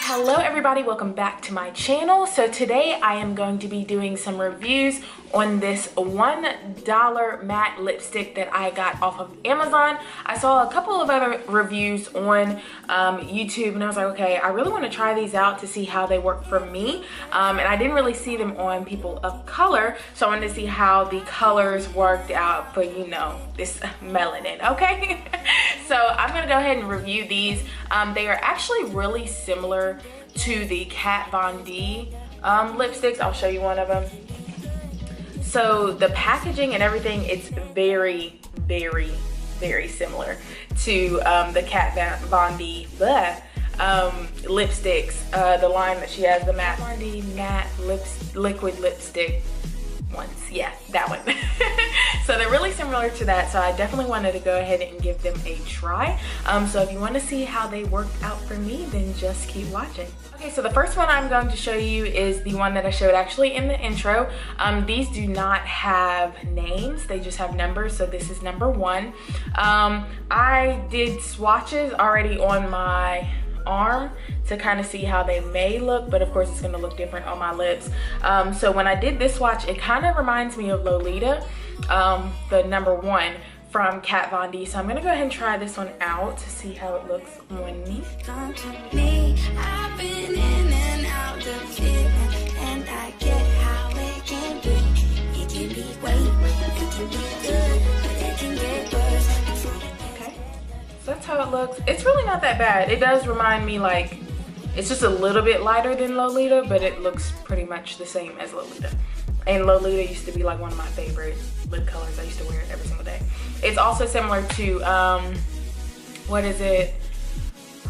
Hello everybody, welcome back to my channel. So today I am going to be doing some reviews on this $1 matte lipstick that I got off of Amazon. I saw a couple of other reviews on YouTube and I was like, okay, I really want to try these out to see how they work for me. And I didn't really see them on people of color, so I wanted to see how the colors worked out for, you know, this melanin, okay? So I'm gonna go ahead and review these. They are actually really similar to the Kat Von D lipsticks. I'll show you one of them. So the packaging and everything, it's very, very, very similar to the Kat Von D lipsticks. The line that she has, the Kat Von D matte liquid lipstick ones. Yeah, that one. So they're really similar to that, so I definitely wanted to go ahead and give them a try. So if you want to see how they worked out for me, then just keep watching. Okay, so the first one I'm going to show you is the one that I showed actually in the intro. These do not have names, they just have numbers, so this is number 1. I did swatches already on my arm to kind of see how they may look, but of course it's going to look different on my lips. So when I did this swatch, it kind of reminds me of Lolita, the number 1 from Kat Von D. So I'm going to go ahead and try this one out to see how it looks on me. I've been in and out the feeling, and I get how it can be. It can be great, it can be good, but it can get worse. Okay, so that's how it looks. It's really not that bad. It does remind me, like, it's just a little bit lighter than Lolita, but it looks pretty much the same as Lolita. And Lolita used to be like one of my favorite lip colors. I used to wear it every single day. It's also similar to, what is it?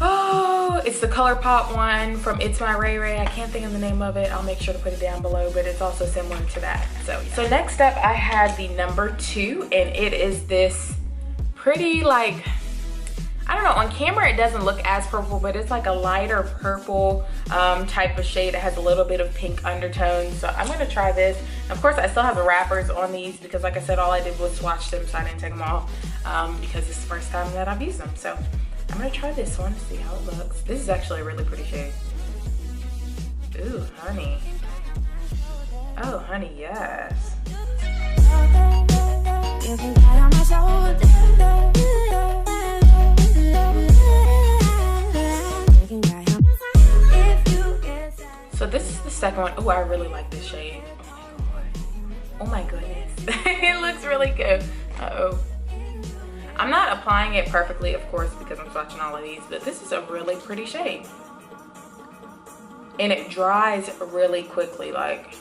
Oh, it's the ColourPop one from It's My Ray Ray. I can't think of the name of it. I'll make sure to put it down below, but it's also similar to that. So next up I had the number 2, and it is this pretty, like, I don't know, on camera it doesn't look as purple, but it's like a lighter purple type of shade. It has a little bit of pink undertones. So I'm gonna try this. Of course, I still have the wrappers on these because, like I said, all I did was swatch them, so I didn't take them off because it's the first time that I've used them. So I'm gonna try this one to see how it looks. This is actually a really pretty shade. Ooh, honey. Oh, honey, yes. So this is the second one. Oh, I really like this shade. Oh my goodness. It looks really good. Uh-oh. I'm not applying it perfectly, of course, because I'm swatching all of these, but this is a really pretty shade. And it dries really quickly, like.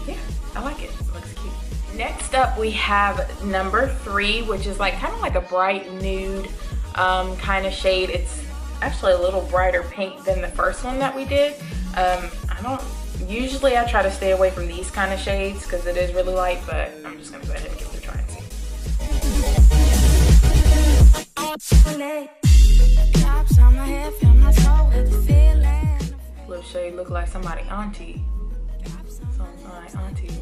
Yeah, I like it. It looks cute. Next up, we have number 3, which is like kind of like a bright nude kind of shade. It's actually a little brighter pink than the first one that we did. Usually I try to stay away from these kind of shades because it is really light, but I'm just gonna go ahead and give it a try and see. Little shade look like somebody auntie. Something like auntie.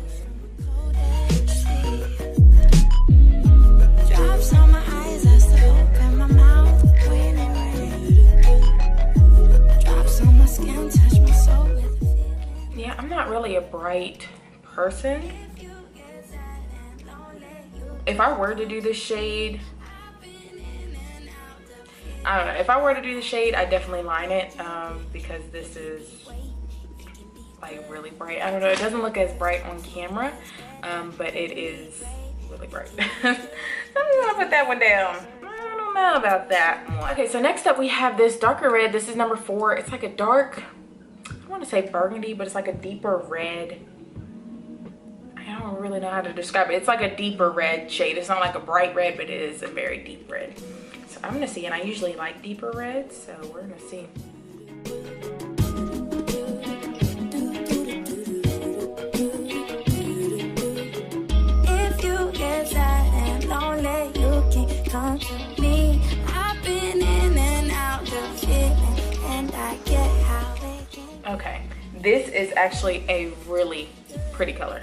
Drops on my eyes, I still open my mouth when it rains. Drops on my skin, touch my soul with a feeling. Yeah, I'm not really a bright person. If I were to do this shade, I don't know. If I were to do the shade, I'd definitely line it because this is like really bright. I don't know. It doesn't look as bright on camera, but it is really bright. I'm gonna put that one down. I don't know about that one. Okay, so next up we have this darker red. This is number 4. It's like a dark, I don't want to say burgundy, but it's like a deeper red. I don't really know how to describe it. It's like a deeper red shade. It's not like a bright red, but it is a very deep red. So I'm gonna see, and I usually like deeper reds, so we're gonna see. Come to me. I've been in and out the feeling, and I get how they can. Okay, this is actually a really pretty color.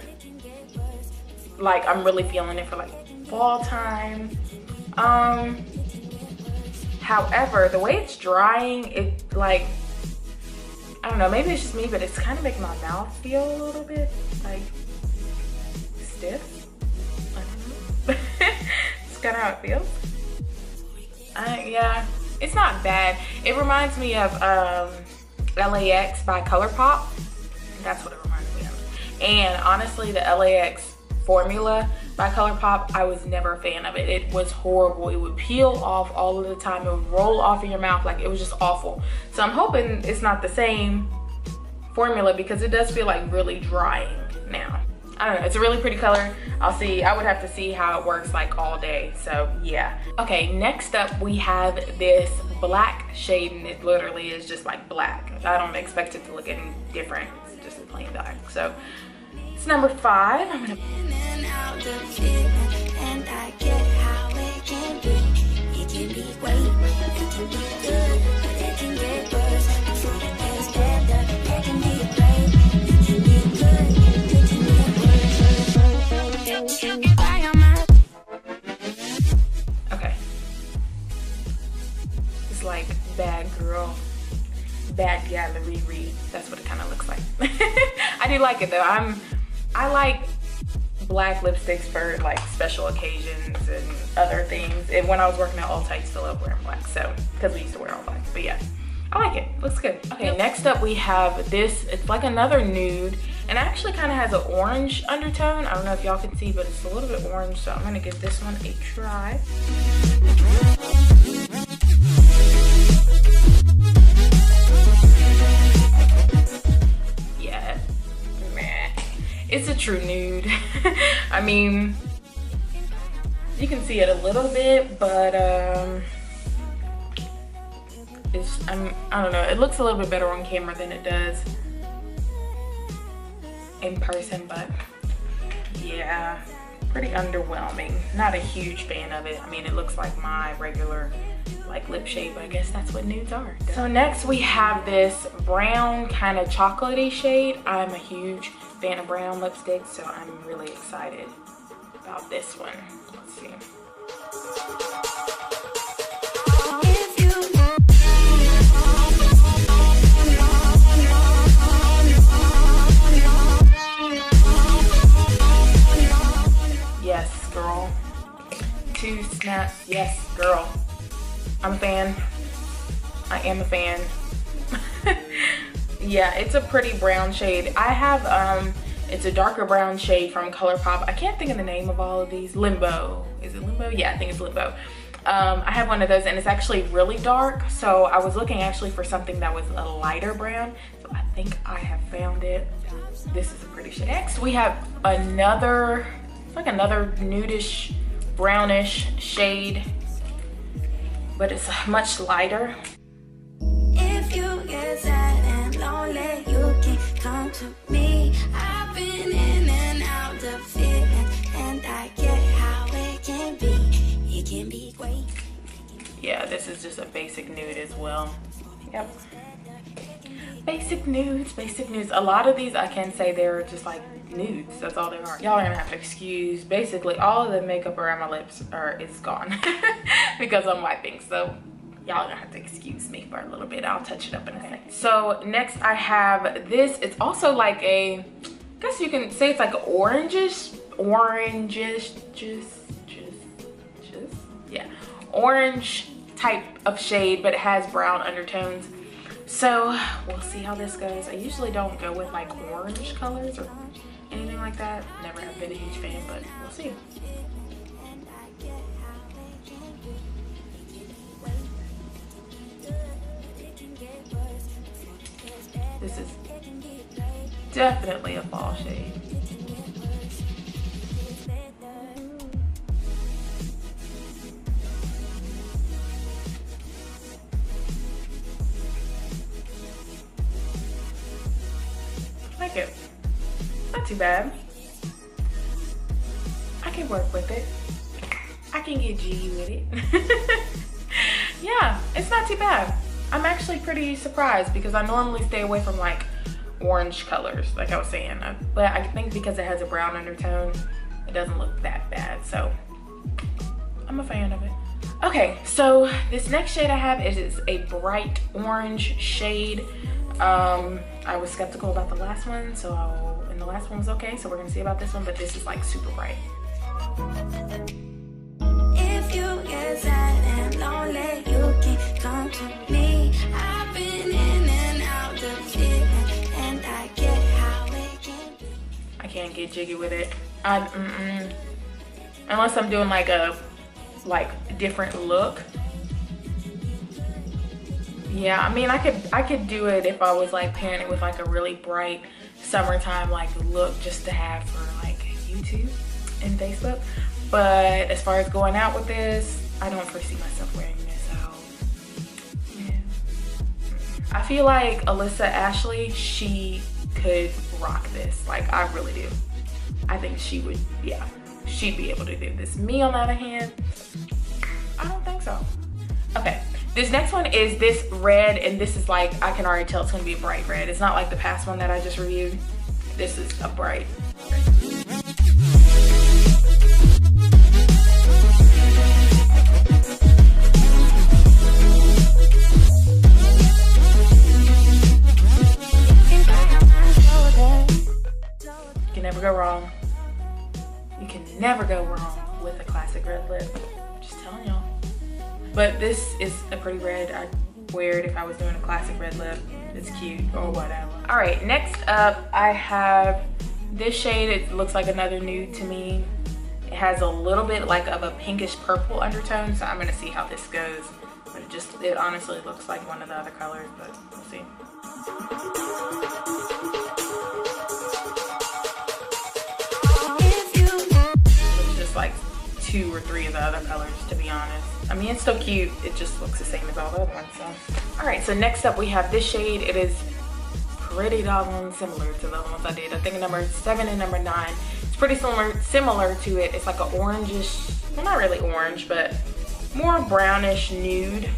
Like, I'm really feeling it for like fall time. However, the way it's drying, it like, I don't know, maybe it's just me, but it's kind of making my mouth feel a little bit like stiff. I don't know. It's kind of how it feels. Yeah, it's not bad. It reminds me of LAX by ColourPop. That's what it reminds me of. And honestly, the LAX formula by ColourPop, I was never a fan of it. It was horrible. It would peel off all of the time. It would roll off in your mouth. Like, it was just awful. So I'm hoping it's not the same formula, because it does feel like really drying now. I don't know, it's a really pretty color. I'll see, I would have to see how it works like all day, so yeah. Okay, next up we have this black shade, and it literally is just like black. I don't expect it to look any different. It's just a plain black. So it's number 5. I'm gonna okay. It's like bad girl, bad gallery read. That's what it kind of looks like. I do like it though. I like black lipsticks for like special occasions and other things. And when I was working at Ulta, I used to love wearing black, so because we used to wear all black. But yeah, I like it. Looks good. Okay, next up we have this. It's like another nude, and it actually kind of has an orange undertone. I don't know if y'all can see, but it's a little bit orange, so I'm gonna give this one a try. Yeah, man, it's a true nude. I mean, you can see it a little bit, but I don't know, it looks a little bit better on camera than it does in person, but yeah, pretty underwhelming. Not a huge fan of it. I mean, it looks like my regular like lip shade, but I guess that's what nudes are. So next we have this brown kind of chocolatey shade. I'm a huge fan of brown lipsticks, so I'm really excited about this one. Let's see. Yes, girl. 2 snaps. Yes, girl. I'm a fan. I am a fan. Yeah, it's a pretty brown shade. I have, it's a darker brown shade from ColourPop. I can't think of the name of all of these. Limbo. Is it Limbo? Yeah, I think it's Limbo. I have one of those, and it's actually really dark. So I was looking actually for something that was a lighter brown. So I think I have found it. This is a pretty shade. Next, we have another, like another nudish, brownish shade, but it's much lighter. If you get sad and lonely, you can come to me. I've been in and out the feeling, and I get how it can be. It can be great. Yeah, this is just a basic nude as well. Yep. Basic nudes, basic nudes. A lot of these I can say they're just like nudes. That's all they are. Y'all are gonna have to excuse basically all of the makeup around my lips is gone because I'm wiping. So y'all gonna have to excuse me for a little bit. I'll touch it up in a second. So next I have this. It's also like a, I guess you can say it's like orangish, yeah, orange type of shade, but it has brown undertones. So we'll see how this goes. I usually don't go with like orange colors or anything like that. Never have been a huge fan, but we'll see. This is definitely a fall shade. I like it. Not too bad. I can work with it. I can get G with it. Yeah, it's not too bad. I'm actually pretty surprised because I normally stay away from like orange colors, like I was saying. But I think because it has a brown undertone, it doesn't look that bad. So I'm a fan of it. Okay, so this next shade I have is a bright orange shade. I was skeptical about the last one, and the last one was okay, so we're gonna see about this one, but this is like super bright. If you get sad and lonely, you can come to me. I've been in and out the feeling, and I get how it can be. I can't get jiggy with it. Unless I'm doing like a different look. Yeah, I mean, I could do it if I was like pairing it with like a really bright summertime like look just to have for like YouTube and Facebook. But as far as going out with this, I don't foresee myself wearing this out. Yeah. I feel like Alyssa Ashley, she could rock this. Like, I really do. I think she would, yeah, she'd be able to do this. Me, on the other hand, I don't think so. Okay. This next one is this red, and this is like, I can already tell it's gonna be a bright red. It's not like the past one that I just reviewed. This is a bright red. You can never go wrong. You can never go wrong with a classic red lip. I'm just telling y'all. But this is a pretty red. I'd wear it if I was doing a classic red lip. It's cute or whatever. All right, next up I have this shade. It looks like another nude to me. It has a little bit like of a pinkish purple undertone, so I'm gonna see how this goes. But it honestly looks like one of the other colors, but we'll see. It's just like 2 or 3 of the other colors, to be honest. I mean, it's still cute. It just looks the same as all the other ones, so. All right, so next up we have this shade. It is pretty doggone similar to the other ones I did. I think number 7 and number 9. It's pretty similar to it. It's like an orangish, well, not really orange, but more brownish nude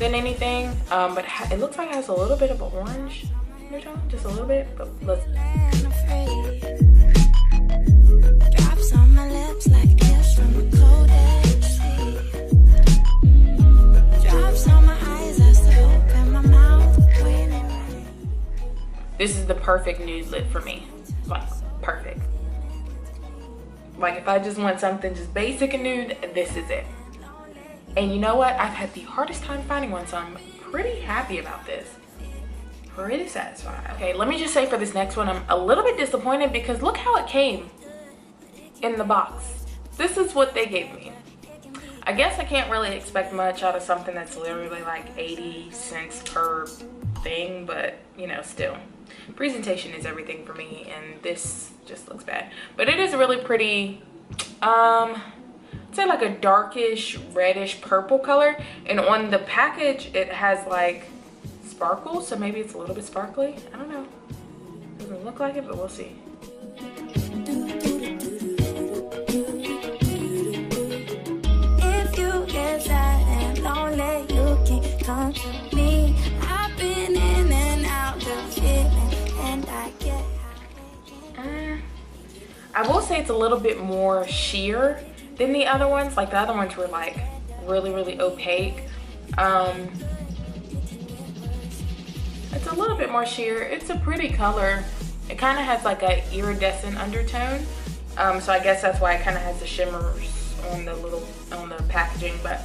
than anything. But it looks like it has a little bit of an orange undertone, just a little bit, but let's. Drops on my lips like a kiss from a cold sea. Drops on my eyes, I still open my mouth when it rains. This is the perfect nude lip for me. Like, perfect. Like, if I just want something just basic and nude, this is it. And you know what? I've had the hardest time finding one, so I'm pretty happy about this. Pretty satisfied. Okay, let me just say for this next one, I'm a little bit disappointed because look how it came in the box. This is what they gave me. I guess I can't really expect much out of something that's literally like 80 cents per thing, but you know, still. Presentation is everything for me, and this just looks bad. But it is a really pretty, I'd say like a darkish, reddish purple color. And on the package, it has like sparkles, so maybe it's a little bit sparkly. I don't know. Doesn't look like it, but we'll see. If you get sad and lonely, you can come to me. I've been in and out the feeling, and I get I will say it's a little bit more sheer than the other ones. Like the other ones were like really, really opaque. It's a little bit more sheer. It's a pretty color. It kind of has like a iridescent undertone. So I guess that's why it kind of has the shimmers on the packaging, but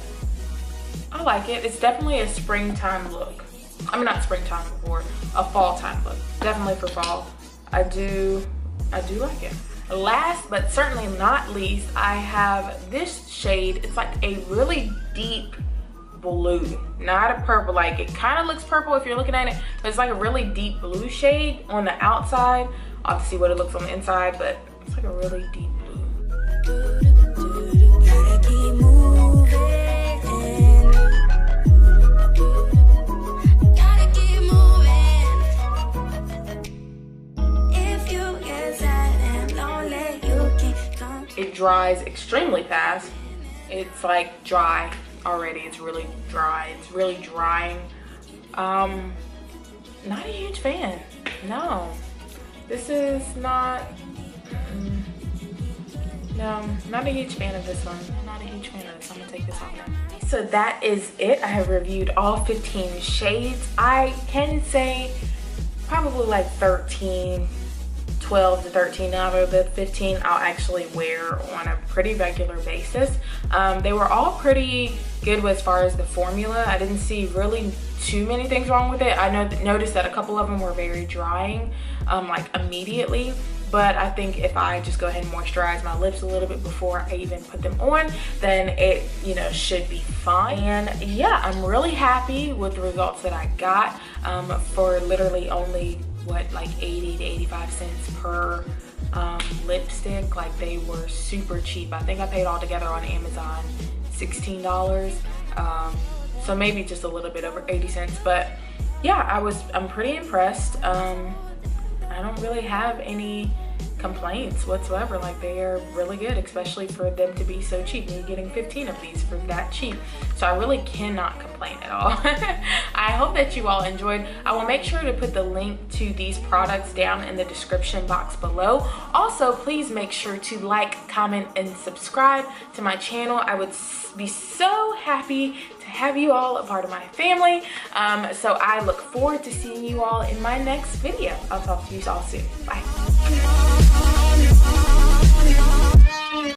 I like it. It's definitely a springtime look. I mean, not springtime, or a fall time look. Definitely for fall. I do like it. Last but certainly not least, I have this shade. It's like a really deep blue, not a purple. Like, it kind of looks purple if you're looking at it, but it's like a really deep blue shade on the outside. I'll have to see what it looks on the inside, but it's like a really deep blue. It dries extremely fast. It's like dry already. It's really dry. It's really drying. Not a huge fan. No, this is not, no, not a huge fan of this one. Not a huge fan of this. I'm gonna take this off now. So that is it. I have reviewed all 15 shades. I can say probably like 12 to 13 out of the 15 I'll actually wear on a pretty regular basis. They were all pretty good as far as the formula. I didn't see really too many things wrong with it. I noticed that a couple of them were very drying, like immediately. But I think if I just go ahead and moisturize my lips a little bit before I even put them on, then it, you know, should be fine. And yeah, I'm really happy with the results that I got for literally only, what, like 80 to 85 cents per lipstick. Like, they were super cheap. I think I paid all together on Amazon $16. So maybe just a little bit over 80 cents. But yeah, I'm pretty impressed. I don't really have any complaints whatsoever. Like, they are really good, especially for them to be so cheap. You're getting 15 of these for that cheap. So I really cannot complain at all. I hope that you all enjoyed. I will make sure to put the link to these products down in the description box below. Also, please make sure to like, comment, and subscribe to my channel. I would be so happy to have you all a part of my family. So I look forward to seeing you all in my next video. I'll talk to you all soon. Bye.